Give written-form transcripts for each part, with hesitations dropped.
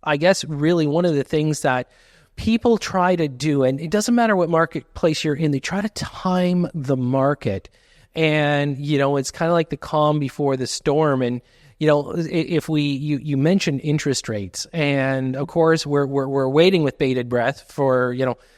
I guess really one of the things that people try to do, and it doesn't matter what marketplace you're in, they try to time the market. And, it's kind of like the calm before the storm. And, if you mentioned interest rates, and of course we're waiting with bated breath for,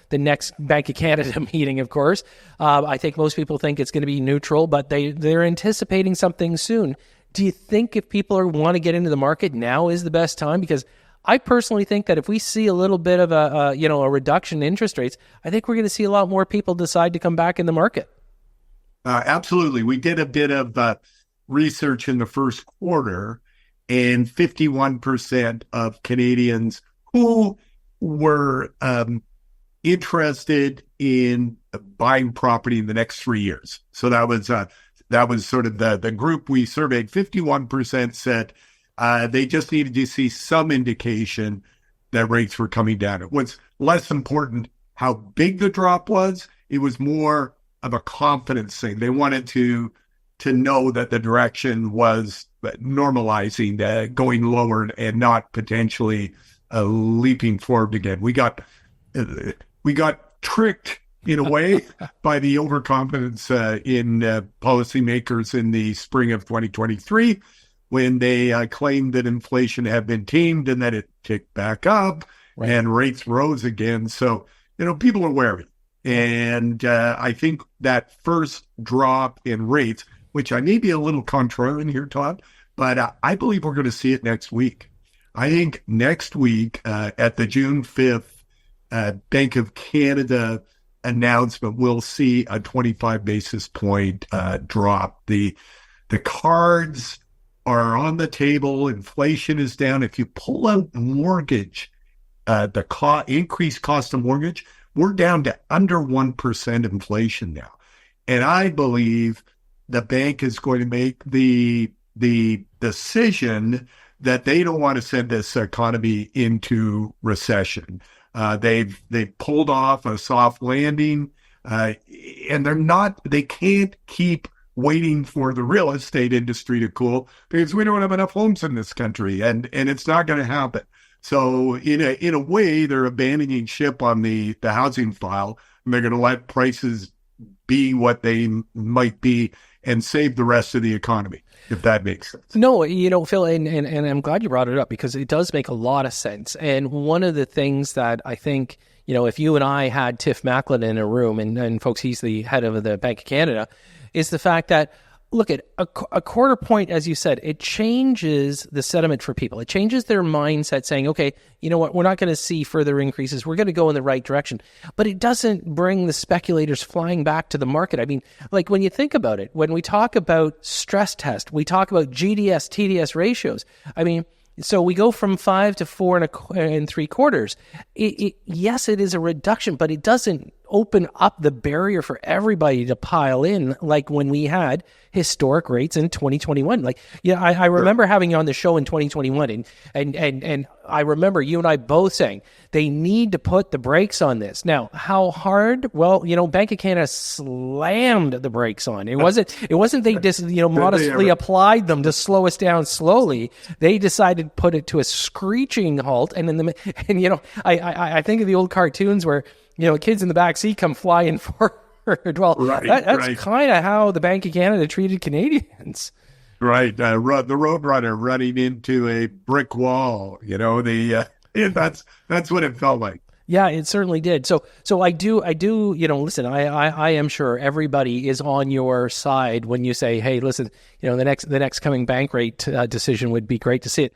the next Bank of Canada meeting, of course. I think most people think it's going to be neutral, but they're anticipating something soon. Do you think if people want to get into the market, now is the best time? Because I personally think that if we see a little bit of a reduction in interest rates, I think we're going to see a lot more people decide to come back in the market. Absolutely. We did a bit of research in the first quarter, and 51% of Canadians who were interested in buying property in the next 3 years. So that was sort of the group we surveyed. 51% said they just needed to see some indication that rates were coming down. It was less important how big the drop was. It was more of a confidence thing. They wanted to know that the direction was normalizing, going lower and not potentially leaping forward again. We got tricked in a way by the overconfidence in policymakers in the spring of 2023 when they claimed that inflation had been tamed and that it ticked back up and rates rose again. So, people are wary. And I think that first drop in rates, which I may be a little contrarian here, Todd, but I believe we're going to see it next week. I think next week at the June 5th Bank of Canada announcement, we'll see a 25 basis point drop. The cards are on the table. Inflation is down. If you pull out mortgage, the increased cost of mortgage, we're down to under 1% inflation now. And I believe the bank is going to make the decision that they don't want to send this economy into recession. They've pulled off a soft landing, and they can't keep waiting for the real estate industry to cool because we don't have enough homes in this country, and it's not going to happen. So in a way, they're abandoning ship on the housing file, and they're going to let prices be what they might be and save the rest of the economy, if that makes sense. No, Phil, and I'm glad you brought it up because it does make a lot of sense. And one of the things that I think, if you and I had Tiff Macklin in a room, and folks, he's the head of the Bank of Canada, is the fact that, look, at a quarter point, as you said, it changes the sentiment for people. It changes their mindset saying, okay, you know what, we're not going to see further increases. We're going to go in the right direction. But it doesn't bring the speculators flying back to the market. I mean, like when you think about it, when we talk about stress test, we talk about GDS, TDS ratios. I mean, so we go from 5 to 4 and 3/4. Yes, it is a reduction, but it doesn't open up the barrier for everybody to pile in like when we had historic rates in 2021. Like, I remember having you on the show in 2021, and I remember you and I both saying they need to put the brakes on this. Now, how hard? Well, Bank of Canada slammed the brakes on. It wasn't they just modestly applied them to slow us down slowly. They decided to put it to a screeching halt. And I think of the old cartoons where kids in the back seat come flying forward. Well, that's kind of how the Bank of Canada treated Canadians. Right. The Roadrunner running into a brick wall, that's what it felt like. Yeah, it certainly did. So I do, listen, I am sure everybody is on your side when you say, hey, listen, the next coming bank rate decision would be great to see it.